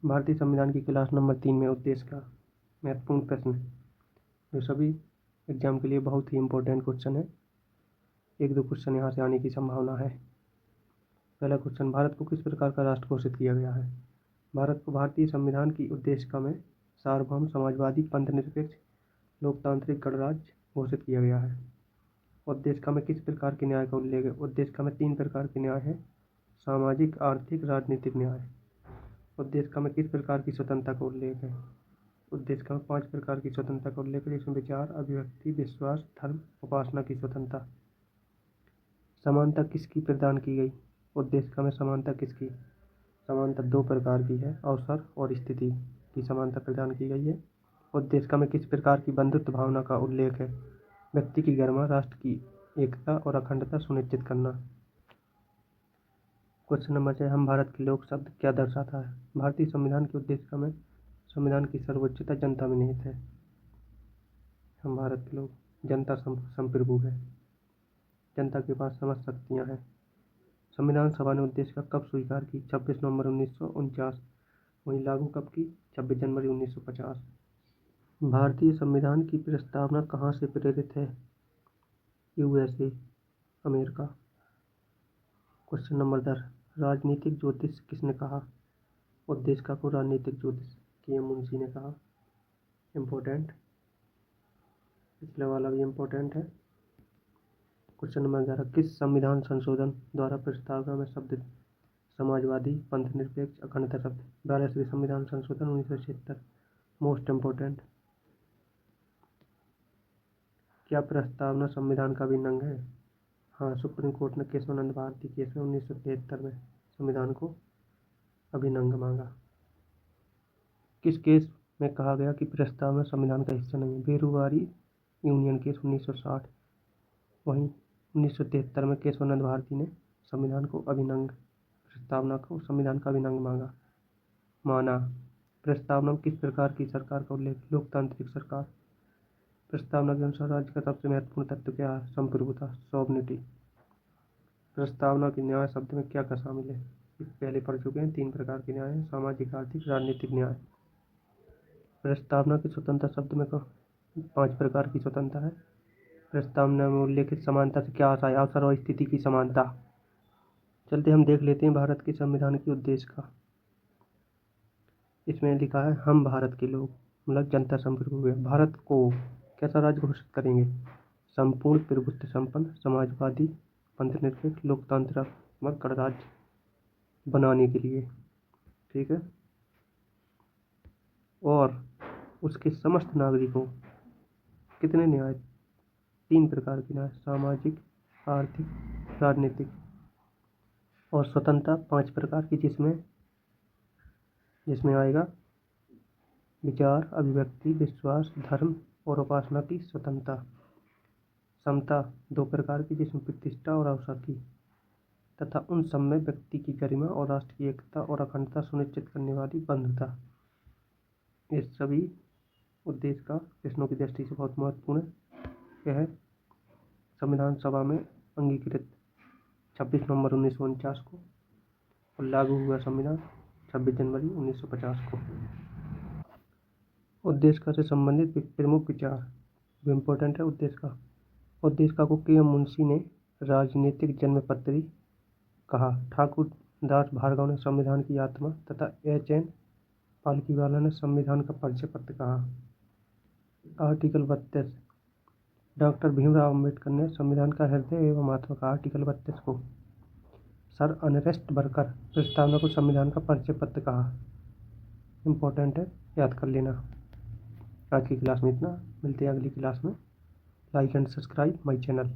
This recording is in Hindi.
भारतीय संविधान की क्लास नंबर 3 में उद्देश्य का महत्वपूर्ण प्रश्न जो सभी एग्जाम के लिए बहुत ही इम्पोर्टेंट क्वेश्चन है। एक दो क्वेश्चन यहाँ से आने की संभावना है। पहला क्वेश्चन, भारत को किस प्रकार का राष्ट्र घोषित किया गया है? भारत को भारतीय संविधान की उद्देशिका में सार्वभौम, समाजवादी, पंथनिरपेक्ष, लोकतांत्रिक गणराज्य घोषित किया गया है। उद्देशिका में किस प्रकार के न्याय का उल्लेख है? उद्देशिका में 3 प्रकार के न्याय है: सामाजिक, आर्थिक, राजनीतिक न्याय। उद्देशिका में किस प्रकार की स्वतंत्रता का उल्लेख है? उद्देशिका में 5 प्रकार की स्वतंत्रता का उल्लेख है, जिसमें विचार, अभिव्यक्ति, विश्वास, धर्म, उपासना की स्वतंत्रता। समानता किसकी प्रदान की गई? उद्देशिका में समानता किसकी? समानता 2 प्रकार की है, अवसर और स्थिति की समानता प्रदान की गई है। उद्देशिका में किस प्रकार की बंधुत्व भावना का उल्लेख है? व्यक्ति की गरिमा, राष्ट्र की एकता और अखंडता सुनिश्चित करना। क्वेश्चन नंबर 6, हम भारत के लोग शब्द क्या दर्शाता है? भारतीय संविधान की उद्देशिका में संविधान की सर्वोच्चता जनता में निहित है। हम भारत के लोग, जनता संप्रभु है, जनता के पास समस्त शक्तियाँ हैं। संविधान सभा ने उद्देशिका कब स्वीकार की? 26 नवंबर 1949। वहीं लागू कब की? 26 जनवरी 1950। भारतीय संविधान की प्रस्तावना कहाँ से प्रेरित है? USA, America. क्वेश्चन नंबर 10, राजनीतिक ज्योतिष किसने कहा? उद्देशिका को राजनीतिक ज्योतिष KM मुंशी ने कहा। इम्पोर्टेंट, पिछले वाला भी इम्पोर्टेंट है। क्वेश्चन नंबर 11, किस संविधान संशोधन द्वारा प्रस्तावना में शब्द समाजवादी, पंथनिरपेक्ष, अखंडता शब्द? 42वें संविधान संशोधन 1976। Most important. क्या प्रस्तावना संविधान का अभिन्न अंग है? हाँ, सुप्रीम कोर्ट ने केशवानंद भारती केस में 1973 में संविधान को अभिन्न अंग मांगा। किस केस में कहा गया कि प्रस्तावना संविधान का हिस्सा नहीं है? बेरुवारी यूनियन केस 1960। वहीं 1973 में केशवानंद भारती ने संविधान को अभिन्न अंग, प्रस्तावना को संविधान का अभिन्न अंग माना। प्रस्तावना में किस प्रकार की सरकार का उल्लेख? लोकतांत्रिक सरकार। प्रस्तावना के अनुसार राज्य का सबसे महत्वपूर्ण तत्व क्या है? संप्रभुता, सॉवरेनिटी। प्रस्तावना के न्याय शब्द में क्या क्या शामिल है? पहले पढ़ चुके हैं। 3 प्रकार के न्याय हैं: सामाजिक, आर्थिक, राजनीतिक न्याय। प्रस्तावना की स्वतंत्रता शब्द में 5 प्रकार की स्वतंत्रता है। प्रस्तावना में उल्लेखित समानता से क्या आशा है? अवसर और स्थिति की समानता। चलते हम देख लेते हैं भारत के संविधान की उद्देशिका। इसमें लिखा है, हम भारत के लोग, मतलब जनता संप्रभु है, भारत को कैसा राज्य घोषित करेंगे? संपूर्ण प्रभुत्व संपन्न, समाजवादी, पंथनिरपेक्ष, लोकतांत्रिक गणराज्य बनाने के लिए। ठीक है। और उसके समस्त नागरिकों कितने न्याय? 3 प्रकार के न्याय: सामाजिक, आर्थिक, राजनीतिक। और स्वतंत्रता 5 प्रकार की, जिसमें आएगा विचार, अभिव्यक्ति, विश्वास, धर्म और उपासना की स्वतंत्रता। समता 2 प्रकार की, जिसमें प्रतिष्ठा और अवसर की, तथा उन सब में व्यक्ति की गरिमा और राष्ट्र की एकता और अखंडता सुनिश्चित करने वाली बंधुता। ये सभी उद्देश्य का प्रश्नों की दृष्टि से बहुत महत्वपूर्ण है। यह संविधान सभा में अंगीकृत 26 नवंबर 1949 को और लागू हुआ संविधान 26 जनवरी 1950 को। उद्देशिका से संबंधित प्रमुख विचार जो इम्पोर्टेंट है। उद्देशिका को KM मुंशी ने राजनीतिक जन्मपत्री कहा। ठाकुर दास भार्गव ने संविधान की आत्मा तथा HN पालकीवाला ने संविधान का परिचय पत्र कहा। आर्टिकल 32, डॉक्टर भीमराव अम्बेडकर ने संविधान का हृदय एवं आत्मा कहा। आर्टिकल 32 को सर अर्नेस्ट बर्कर प्रस्तावना को संविधान का परिचय पत्र कहा। इम्पोर्टेंट है, याद कर लेना। आज की क्लास में इतना। मिलते हैं अगली क्लास में। Like and subscribe my channel.